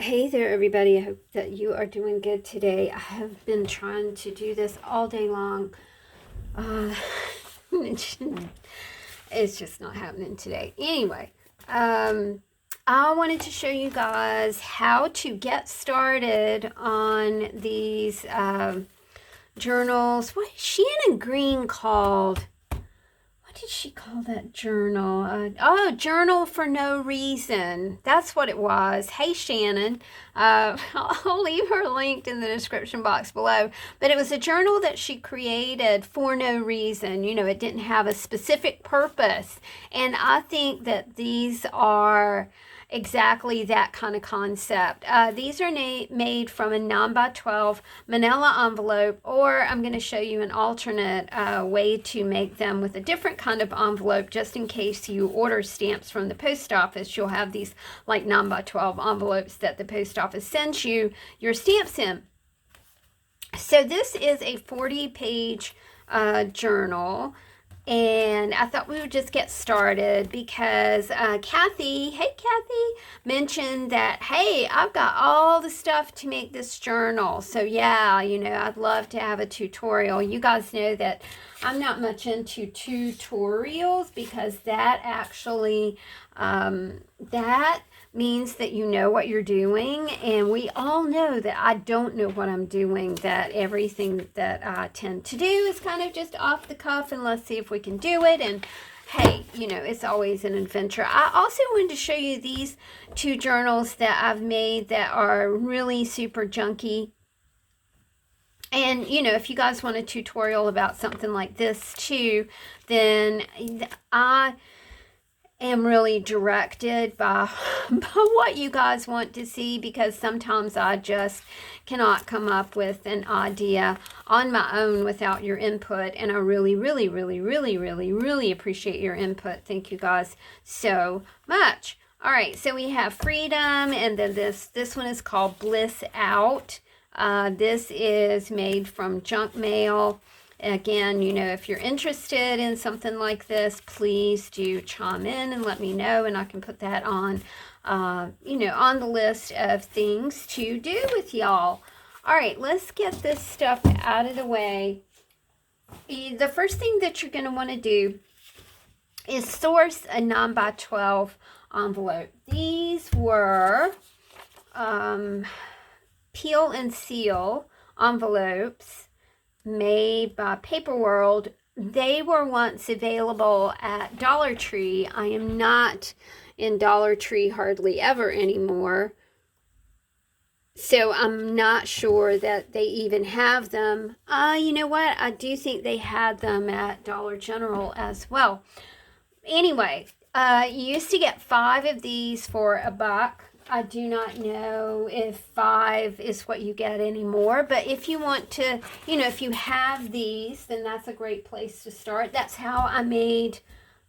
Hey there, everybody. I hope that you are doing good today. I have been trying to do this all day long. Uh, it's just not happening today. Anyway, I wanted to show you guys how to get started on these journals. What Shannon Green called. What did she call that journal? Journal for No Reason. That's what it was. Hey, Shannon. I'll leave her linked in the description box below. But it was a journal that she created for no reason. You know, it didn't have a specific purpose. And I think that these are exactly that kind of concept. These are made from a 9 by 12 manila envelope, or I'm going to show you an alternate way to make them with a different kind of envelope, just in case you order stamps from the post office. You'll have these like 9 by 12 envelopes that the post office sends you your stamps in. So this is a 40-page journal. And I thought we would just get started because Kathy, hey Kathy, mentioned that, hey, I've got all the stuff to make this journal. So yeah, you know, I'd love to have a tutorial. You guys know that I'm not much into tutorials because that actually, that means that you know what you're doing, and we all know that I don't know what I'm doing, that everything that I tend to do is kind of just off the cuff and let's see if we can do it. And hey, you know, it's always an adventure. I also wanted to show you these two journals that I've made that are really super junky. And, you know, if you guys want a tutorial about something like this too, then I am really directed by what you guys want to see, because sometimes I just cannot come up with an idea on my own without your input, and I really, really, really, really, really, really appreciate your input. Thank you guys so much. All right, so we have Freedom, and then this one is called Bliss Out. This is made from junk mail. Again, you know, if you're interested in something like this, please do chime in and let me know, and I can put that on, you know, on the list of things to do with y'all. All right, let's get this stuff out of the way. The first thing that you're going to want to do is source a 9 by 12 envelope. These were peel and seal envelopes made by Paper World. They were once available at Dollar Tree. I am not in Dollar Tree hardly ever anymore, so I'm not sure that they even have them. You know what? I do think they had them at Dollar General as well. Anyway, you used to get 5 of these for $1. I do not know if 5 is what you get anymore, but if you want to, you know, if you have these, then that's a great place to start. That's how I made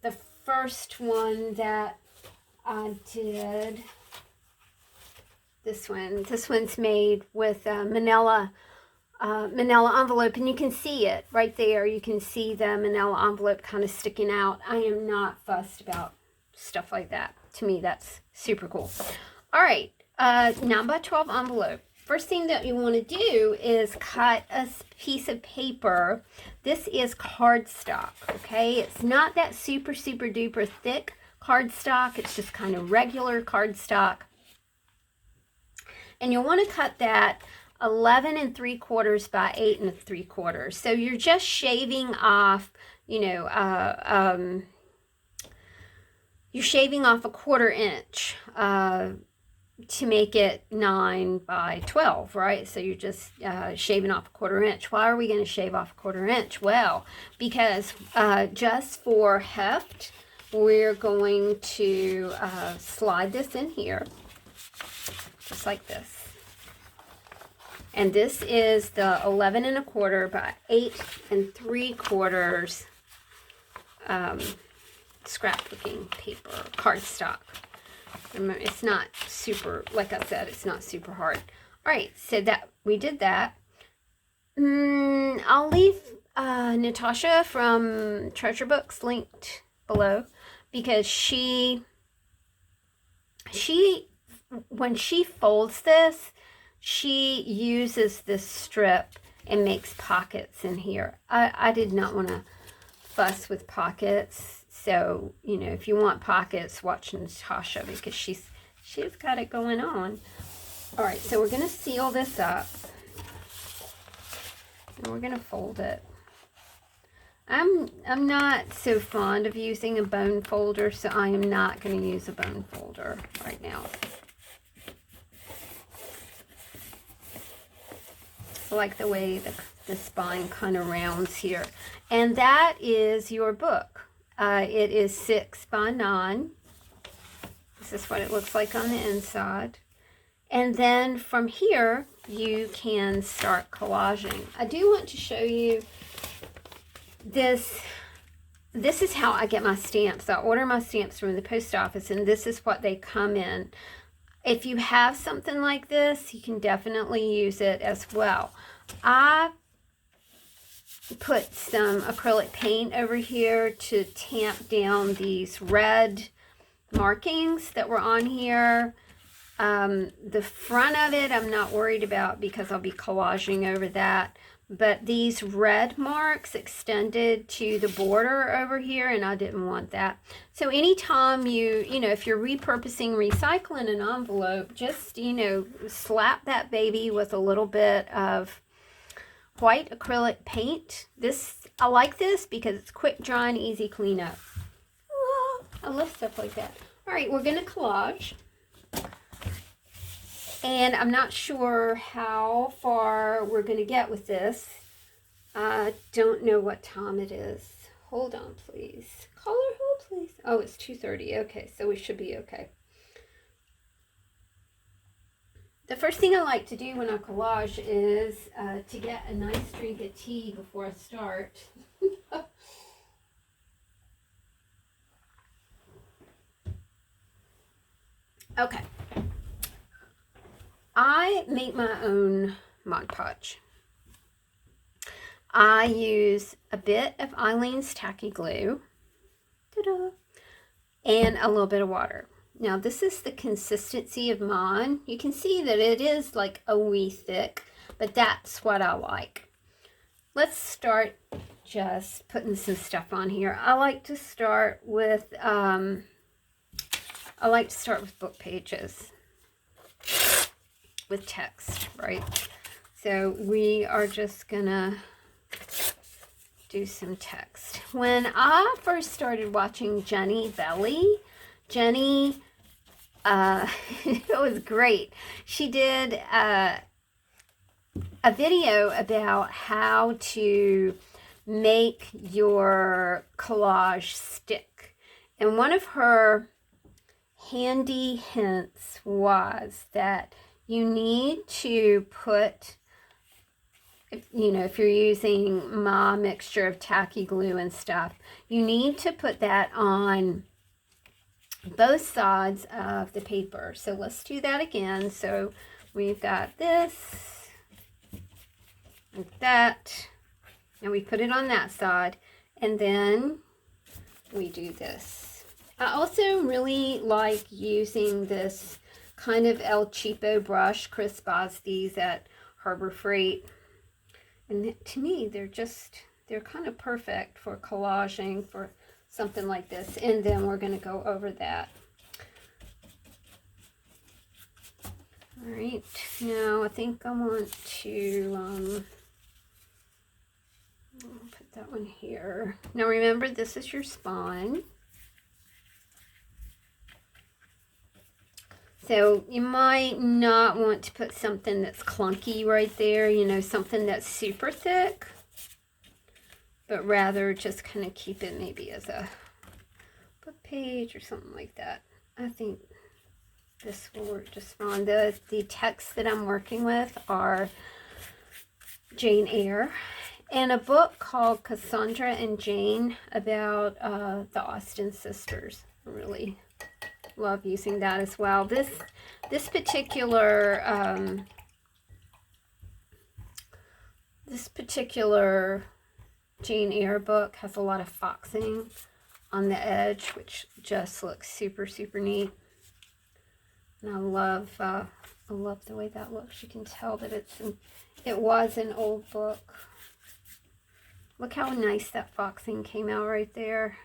the first one that I did. This one's made with manila envelope, and you can see it right there. You can see the manila envelope kind of sticking out. I am not fussed about stuff like that. To me, that's super cool. All right, 9 by 12 envelope. First thing that you want to do is cut a piece of paper. This is cardstock, okay? It's not that super, super duper thick cardstock. It's just kind of regular cardstock. And you'll want to cut that 11 3/4 by 8 3/4. So you're just shaving off, you know, you're shaving off a 1/4 inch to make it 9 by 12, right? So you're just shaving off a 1/4 inch. Why are we going to shave off a 1/4 inch? Well, because just for heft, we're going to slide this in here, just like this. And this is the 11 1/4 by 8 3/4 scrapbooking paper, cardstock. It's not super, like I said, it's not super hard. All right, so that we did that. I'll leave Natasha from Treasure Books linked below, because she when she folds this, she uses this strip and makes pockets in here. I did not want to fuss with pockets. So, you know, if you want pockets, watch Natasha because she's got it going on. All right, so we're going to seal this up. And we're going to fold it. I'm not so fond of using a bone folder, so I am not going to use a bone folder right now. I like the way the spine kind of rounds here. And that is your book. It is 6 by 9. This is what it looks like on the inside. And then from here, you can start collaging. I do want to show you this. This is how I get my stamps. I order my stamps from the post office, and this is what they come in. If you have something like this, you can definitely use it as well. I put some acrylic paint over here to tamp down these red markings that were on here. The front of it I'm not worried about because I'll be collaging over that. But these red marks extended to the border over here, and I didn't want that. So anytime you know, if you're repurposing, recycling an envelope, just, you know, slap that baby with a little bit of white acrylic paint. I like this because it's quick dry and easy cleanup. I love stuff like that. All right, we're going to collage. And I'm not sure how far we're going to get with this. I don't know what time it is. Hold on, please. Caller, hold, please. Oh, it's 2:30. Okay, so we should be okay. The first thing I like to do when I collage is to get a nice drink of tea before I start. Okay. I make my own Mod Podge. I use a bit of Eileen's tacky glue, ta-da, and a little bit of water. Now this is the consistency of mine. You can see that it is like a wee thick, but that's what I like. Let's start just putting some stuff on here. I like to start with book pages with text, right? So we are just gonna do some text. When I first started watching Jenny Belly, Jenny, it was great. She did a video about how to make your collage stick. And one of her handy hints was that you need to put, you know, if you're using my mixture of tacky glue and stuff, you need to put that on both sides of the paper. So let's do that again. So we've got this, like that, and we put it on that side, and then we do this. I also really like using this kind of El Cheapo brush. Chris buys these at Harbor Freight. And to me, they're kind of perfect for collaging for something like this. And then we're going to go over that. All right. Now, I think I want to put that one here. Now, remember, this is your spine. So you might not want to put something that's clunky right there, you know, something that's super thick, but rather just kind of keep it maybe as a book page or something like that. I think this will work just fine. The texts that I'm working with are Jane Eyre and a book called Cassandra and Jane about the Austen sisters. I really love using that as well. This particular Jane Eyre book has a lot of foxing. on the edge, which just looks super, super neat. And I love the way that looks. You can tell that it was an old book. Look how nice that foxing came out right there.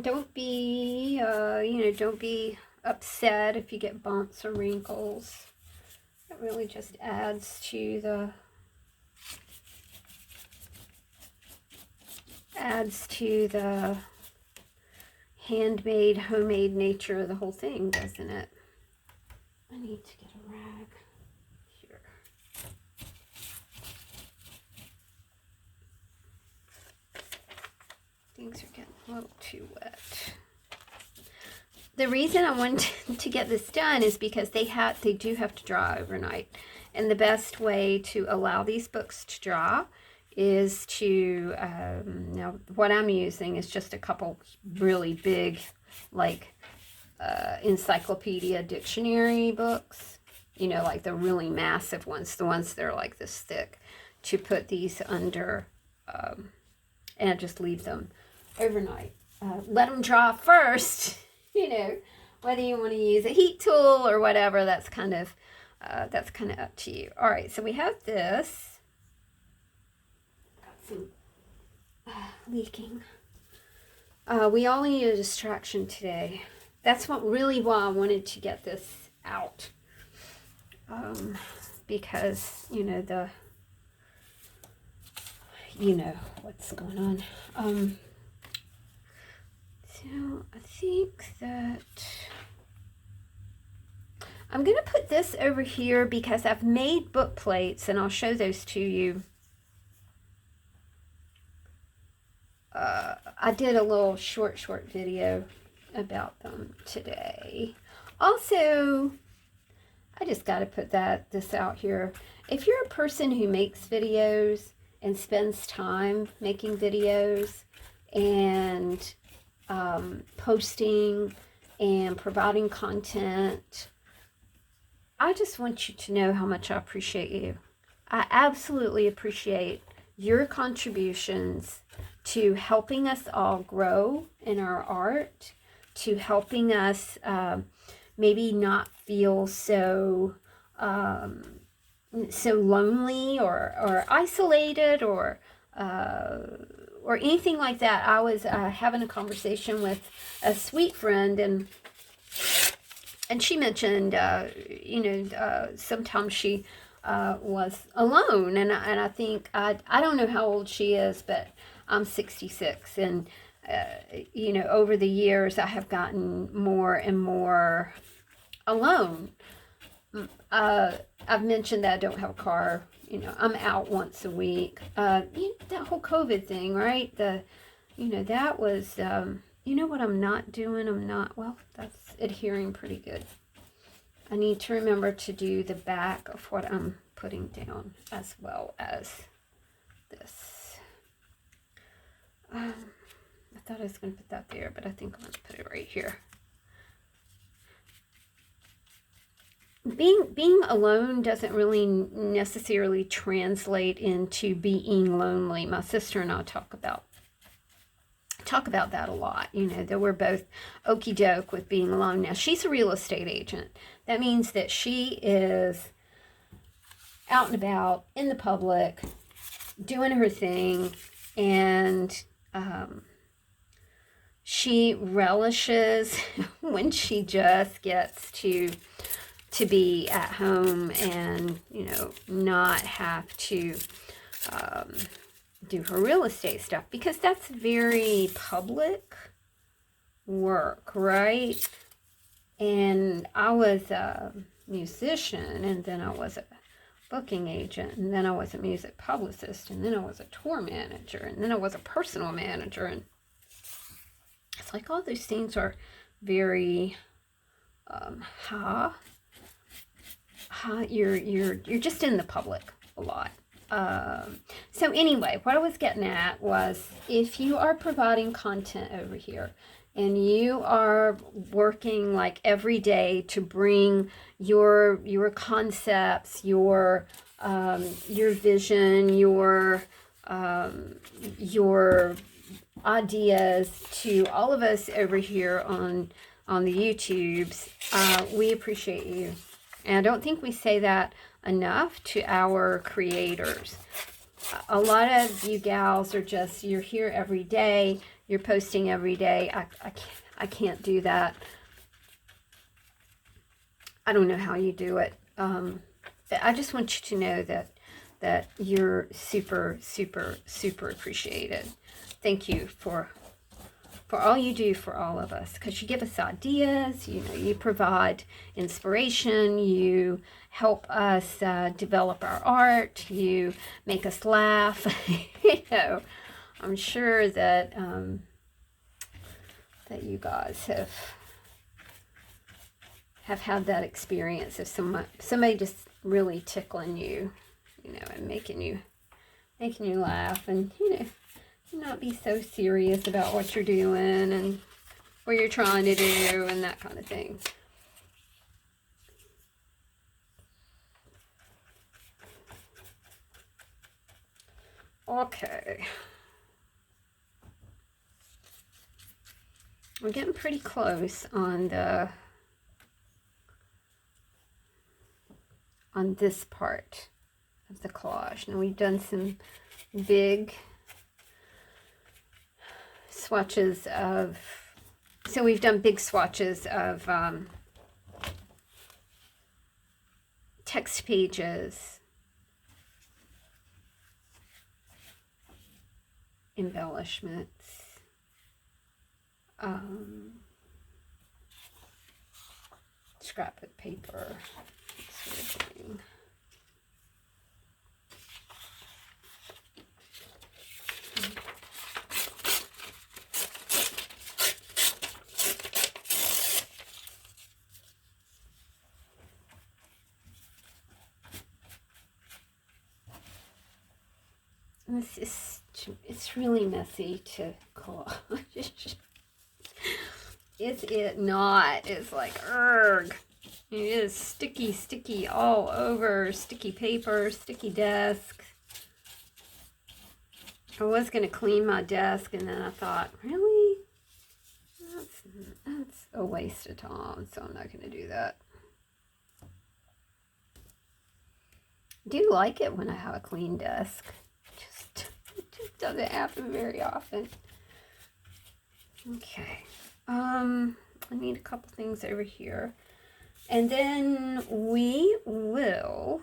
Don't be, don't be upset if you get bumps or wrinkles. It really just adds to the handmade, homemade nature of the whole thing, doesn't it? I need to get a rag here. Things are getting a little too wet. The reason I wanted to get this done is because they do have to dry overnight. And the best way to allow these books to dry is to, now what I'm using is just a couple really big, like, encyclopedia dictionary books, like the really massive ones, the ones that are like this thick, to put these under, and just leave them overnight. Let them dry first, whether you want to use a heat tool or whatever, that's kind of up to you. All right, so we have this. Leaking. We all need a distraction today. That's why I wanted to get this out. Because, what's going on. So I think that I'm going to put this over here because I've made book plates, and I'll show those to you. I did a little short video about them today. Also, I just got to put this out here. If you're a person who makes videos and spends time making videos and posting and providing content, I just want you to know how much I appreciate you. I absolutely appreciate your contributions to helping us all grow in our art, to helping us maybe not feel so lonely or isolated or anything like that. I was having a conversation with a sweet friend, and she mentioned sometimes she was alone, and I think I don't know how old she is, but I'm 66, and over the years I have gotten more and more alone. I've mentioned that I don't have a car. I'm out once a week. That whole COVID thing, right? That was, what I'm not doing? That's adhering pretty good. I need to remember to do the back of what I'm putting down as well as this. I thought I was going to put that there, but I think I'm going to put it right here. Being alone doesn't really necessarily translate into being lonely. My sister and I talk about that a lot, that we're both okie doke with being alone. Now, she's a real estate agent. That means that she is out and about in the public, doing her thing, and she relishes when she just gets to be at home and, not have to do her real estate stuff, because that's very public work, right? And I was a musician, and then I was a booking agent, and then I was a music publicist, and then I was a tour manager, and then I was a personal manager, and it's like all those things are very you're just in the public a lot. So anyway, what I was getting at was, if you are providing content over here, and you are working like every day to bring your concepts, your vision, your ideas to all of us over here on the YouTubes. We appreciate you. And I don't think we say that enough to our creators. A lot of you gals are just, you're here every day, you're posting every day. I can't do that. I don't know how you do it. I just want you to know that you're super, super, super appreciated. Thank you for all you do for all of us, because you give us ideas, you provide inspiration, you help us develop our art, you make us laugh. I'm sure that that you guys have had that experience of somebody just really tickling you, and making you laugh, and not be so serious about what you're doing and what you're trying to do and that kind of thing. Okay. We're getting pretty close on this part of the collage. Now we've done some big swatches of, we've done big swatches of text pages, embellishments, scrapbook paper, that sort of thing. It's really messy to collage. Is it not? It's like, ugh. It is sticky all over. Sticky paper, sticky desk. I was going to clean my desk, and then I thought, really? That's a waste of time, so I'm not going to do that. I do like it when I have a clean desk. It just doesn't happen very often. Okay. I need a couple things over here. And then we will,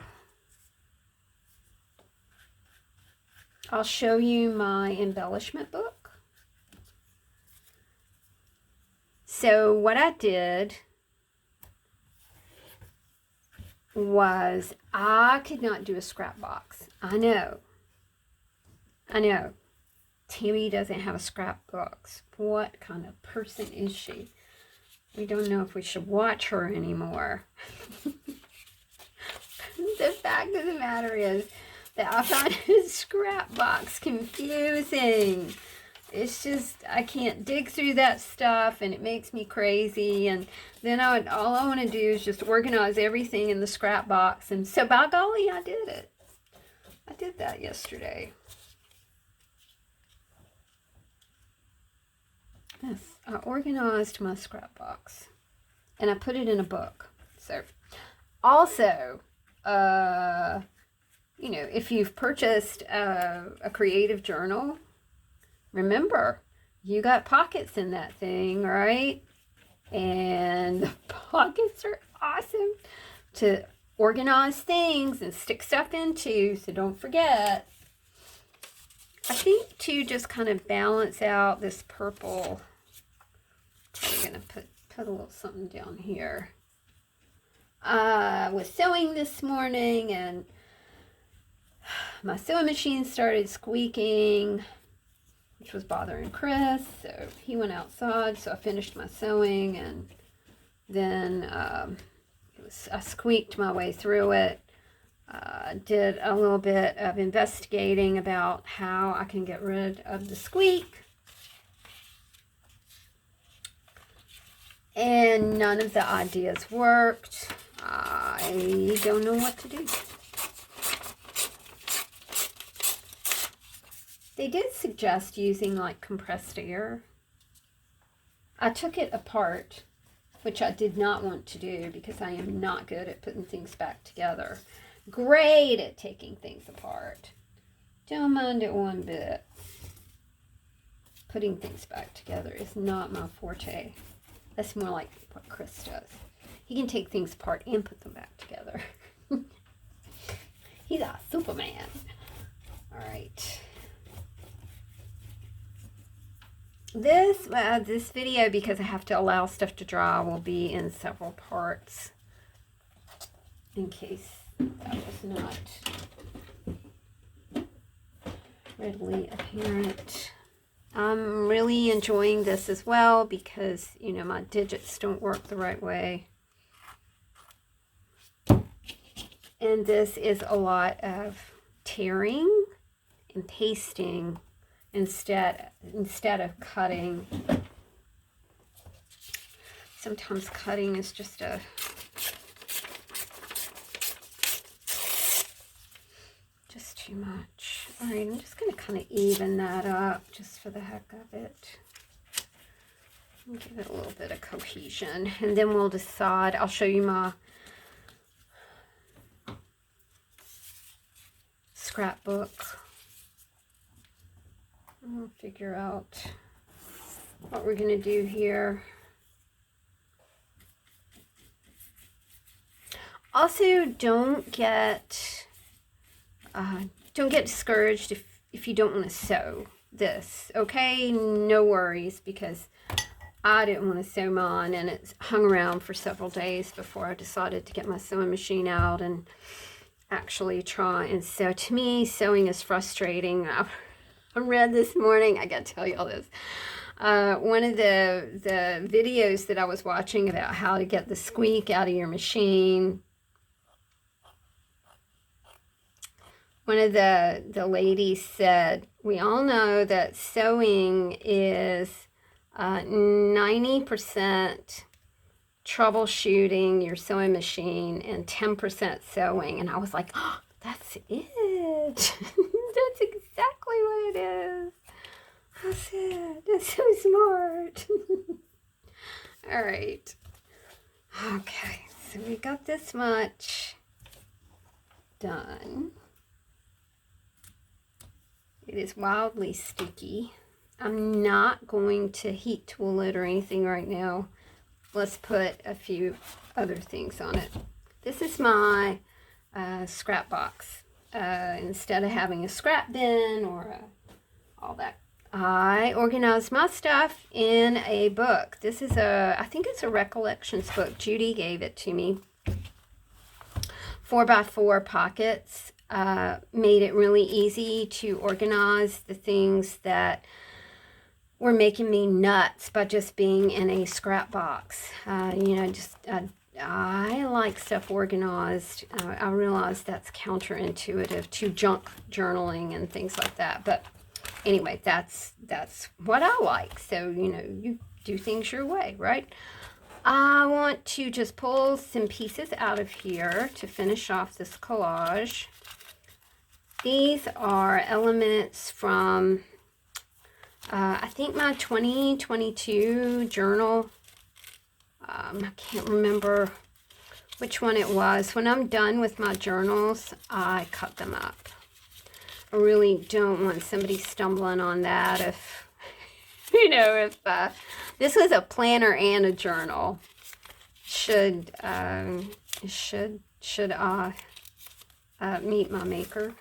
I'll show you my embellishment book. So what I did was, I could not do a scrap box. I know. Tammy doesn't have a scrap box. What kind of person is she? We don't know if we should watch her anymore. The fact of the matter is that I find a scrap box confusing. It's just, I can't dig through that stuff, and it makes me crazy. And then all I want to do is just organize everything in the scrap box. And so by golly, I did it. I did that yesterday. Yes, I organized my scrap box, and I put it in a book. So, also, if you've purchased a creative journal, remember, you got pockets in that thing, right? And the pockets are awesome to organize things and stick stuff into, so don't forget. I think to just kind of balance out this purple, I'm going to put a little something down here. I was sewing this morning, and my sewing machine started squeaking, which was bothering Chris, so he went outside, so I finished my sewing, and then I squeaked my way through it. Did a little bit of investigating about how I can get rid of the squeak. And none of the ideas worked. I don't know what to do. They did suggest using like compressed air. I took it apart, which I did not want to do because I am not good at putting things back together. Great at taking things apart. Don't mind it one bit. Putting things back together is not my forte. That's more like what Chris does. He can take things apart and put them back together. He's a Superman. All right. This video, because I have to allow stuff to dry, will be in several parts. In case that was not readily apparent. I'm really enjoying this as well because, you know, my digits don't work the right way. And this is a lot of tearing and pasting instead of cutting. Sometimes cutting is just too much. All right, I'm just going to kind of even that up just for the heck of it. And give it a little bit of cohesion. And then we'll decide. I'll show you my scrapbook. And we'll figure out what we're going to do here. Also, don't get discouraged if you don't want to sew this, okay? No worries, because I didn't want to sew mine, and it's hung around for several days before I decided to get my sewing machine out and actually try and sew. To me, sewing is frustrating. I read this morning, I gotta tell you all this, one of the videos that I was watching about how to get the squeak out of your machine. One of the ladies said, we all know that sewing is 90% troubleshooting your sewing machine and 10% sewing. And I was like, oh, that's it. That's exactly what it is. That's it. That's so smart. All right. Okay, so we got this much done. It is wildly sticky. I'm not going to heat tool it or anything right now. Let's put a few other things on it. This is my scrap box. Instead of having a scrap bin or all that, I organized my stuff in a book. This is I think it's a recollections book. Judy gave it to me. 4x4 pockets. Made it really easy to organize the things that were making me nuts by just being in a scrap box. You know, just I like stuff organized. I realize that's counterintuitive to junk journaling and things like that. But anyway, that's what I like. So, you know, you do things your way, right? I want to just pull some pieces out of here to finish off this collage. These are elements from, I think, my 2022 journal. I can't remember which one it was. When I'm done with my journals, I cut them up. I really don't want somebody stumbling on that if, you know, if this was a planner and a journal. Should I meet my maker?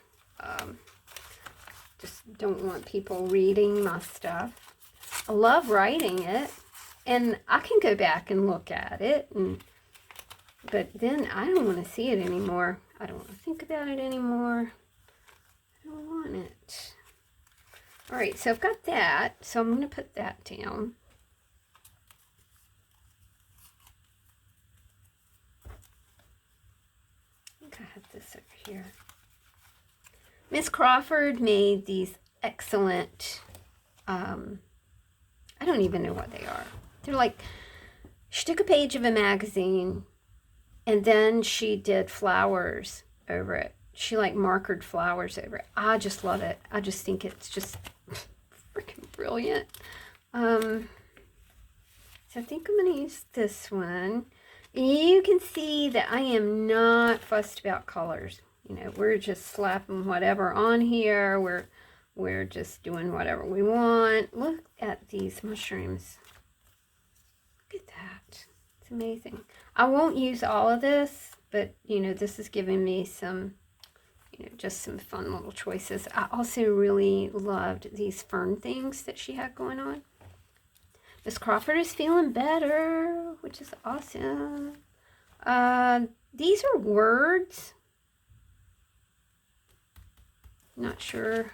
Just don't want people reading my stuff. I love writing it, and I can go back and look at it, but then I don't want to see it anymore. I don't want to think about it anymore. I don't want it. All right, so I've got that, so I'm going to put that down. I think I have this over here. Miss Crawford made these excellent, I don't even know what they are. They're like She took a page of a magazine and then she did flowers over it. She like markered flowers over it. I just love it. I just think it's just freaking brilliant. So I think I'm going to use this one. You can see that I am not fussed about colors. You know, we're just slapping whatever on here. We're just doing whatever we want. Look at these mushrooms. Look at that. It's amazing. I won't use all of this, but, you know, this is giving me some, you know, just some fun little choices. I also really loved these fern things that she had going on. Miss Crawford is feeling better, which is awesome. These are words. Not sure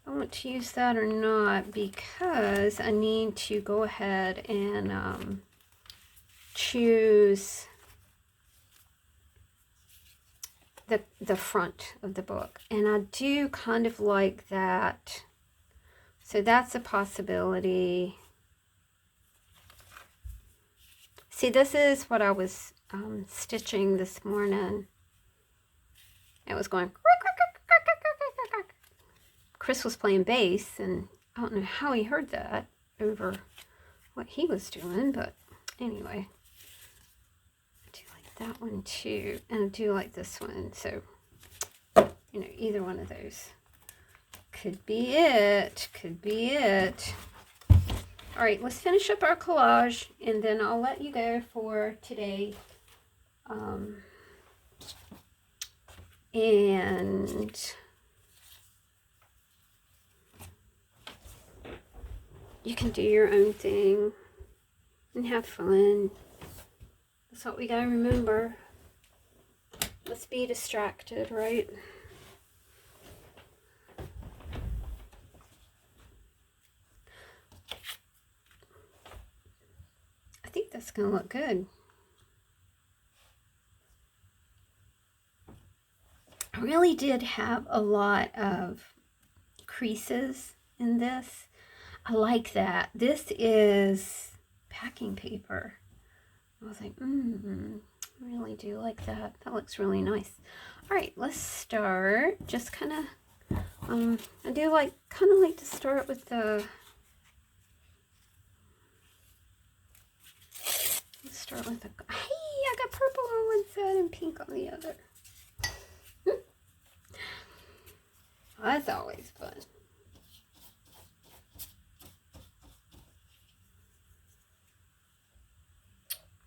I want to use that or not because I need to go ahead and choose the front of the book. And I do kind of like that. So that's a possibility. See, this is what I was stitching this morning. It was going... Chris was playing bass, and I don't know how he heard that over what he was doing, but anyway. I do like that one too, and I do like this one, so, you know, either one of those could be it, could be it. All right, let's finish up our collage, and then I'll let you go for today. And you can do your own thing and have fun. That's what we gotta remember. Let's be distracted, right? I think that's gonna look good. I really did have a lot of creases in this. I like that. This is packing paper. I was like, I really do like that. That looks really nice. All right, let's start. Just kind of, I do like, kind of like to start with the, let's start with the, hey, I got purple on one side and pink on the other. That's always fun.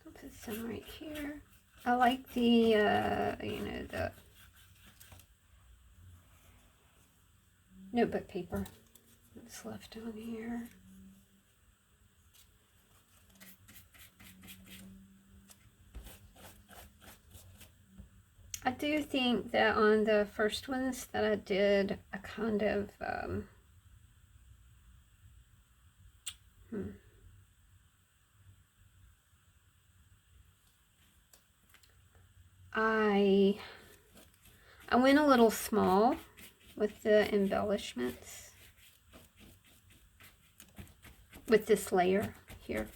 I'll put some right here. I like the, you know, the notebook paper that's left on here. I do think that on the first ones that I did, I kind of, I went a little small with the embellishments with this layer here.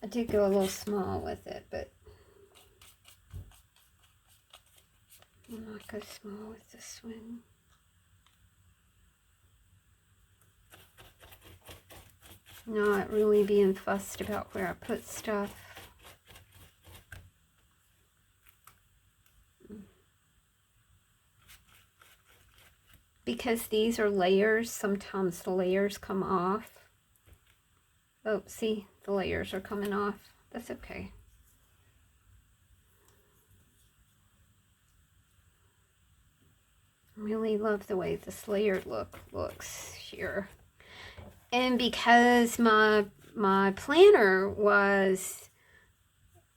I did go a little small with it, but I'll not go small with this one. Not really being fussed about where I put stuff. Because these are layers, sometimes the layers come off. Oh, see, the layers are coming off. That's okay. I really love the way this layered look looks here. And because my planner was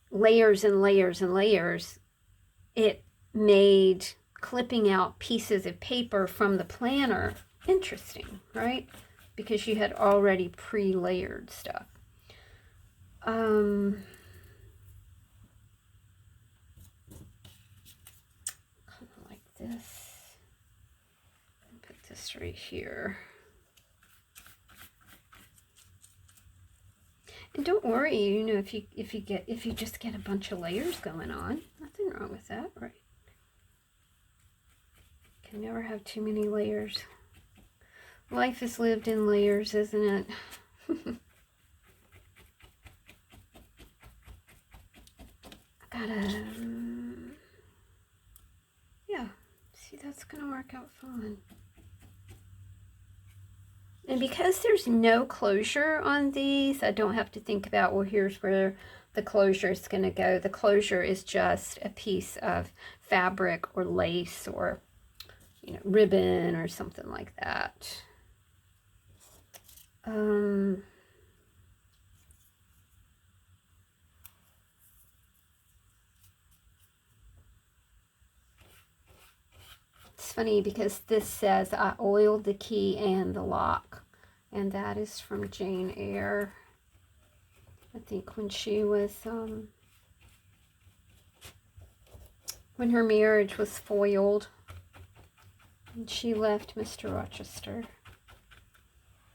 layers and layers and layers, it made clipping out pieces of paper from the planner interesting, right? Because you had already pre-layered stuff. Kind of like this. Put this right here. don't worry, you know, if you just get a bunch of layers going on. Nothing wrong with that, right? Can never have too many layers. Life is lived in layers, isn't it? I gotta, yeah, see, that's gonna work out fine. And because there's no closure on these, I don't have to think about, well, here's where the closure is going to go. The closure is just a piece of fabric or lace or, you know, ribbon or something like that. It's funny because this says I oiled the key and the lock, and that is from Jane Eyre. I think when she was, when her marriage was foiled and she left Mr. Rochester.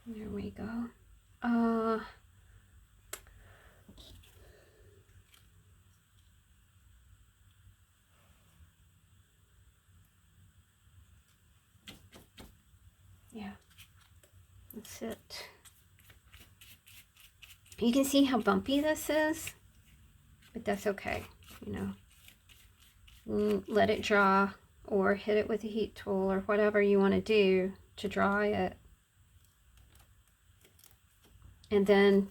There we go. Yeah, that's it. You can see how bumpy this is, but that's okay, you know. Let it dry or hit it with a heat tool or whatever you want to do to dry it. And then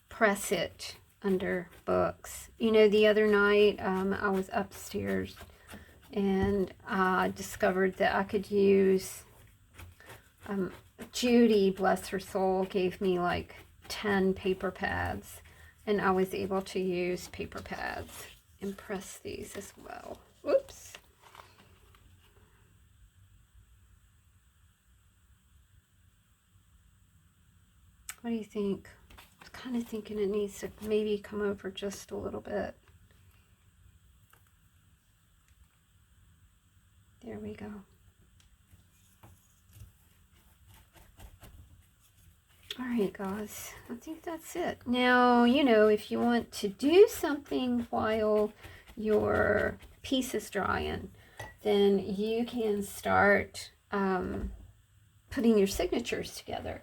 press it under books. You know, the other night I was upstairs and I discovered that I could use, Judy, bless her soul, gave me like 10 paper pads, and I was able to use paper pads and press these as well. Whoops. What do you think? I was kind of thinking it needs to maybe come over just a little bit. There we go. All right, guys, I think that's it. Now, you know, if you want to do something while your piece is drying, then you can start putting your signatures together.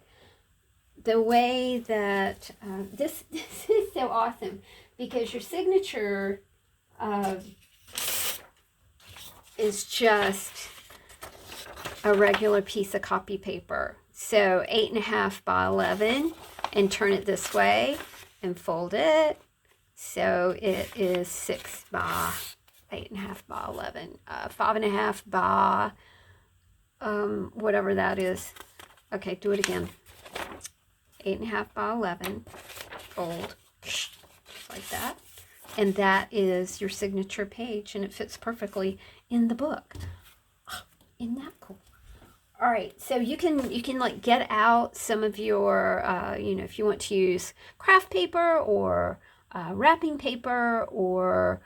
The way that, this is so awesome, because your signature is just a regular piece of copy paper. So 8.5 by 11, and turn it this way and fold it. So it is 6 by 8.5 by 11, 5.5 by whatever that is. Okay, do it again. 8.5 by 11, fold, just like that. And that is your signature page, and it fits perfectly in the book. Oh, isn't that cool? All right, so you can like get out some of your, you know, if you want to use craft paper or wrapping paper or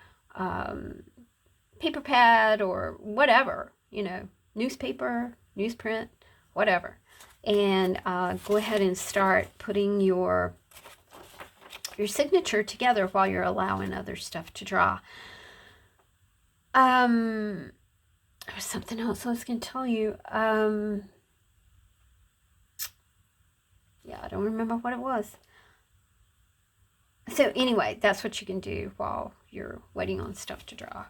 paper pad or whatever, you know, newspaper, newsprint, whatever. And go ahead and start putting your signature together while you're allowing other stuff to dry. There was something else I was going to tell you. Yeah, I don't remember what it was. So anyway, that's what you can do while you're waiting on stuff to dry.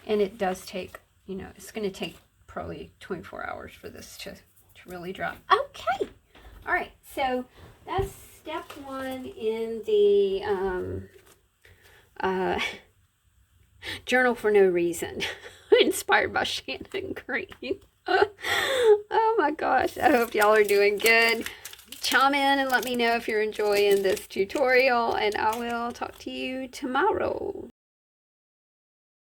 And it does take, you know, it's going to take probably 24 hours for this to really dry. Okay. All right. So that's step 1 in the Journal for No Reason. Inspired by Shannon Green. Oh my gosh, I hope y'all are doing good. Chime in and let me know if you're enjoying this tutorial, and I will talk to you tomorrow.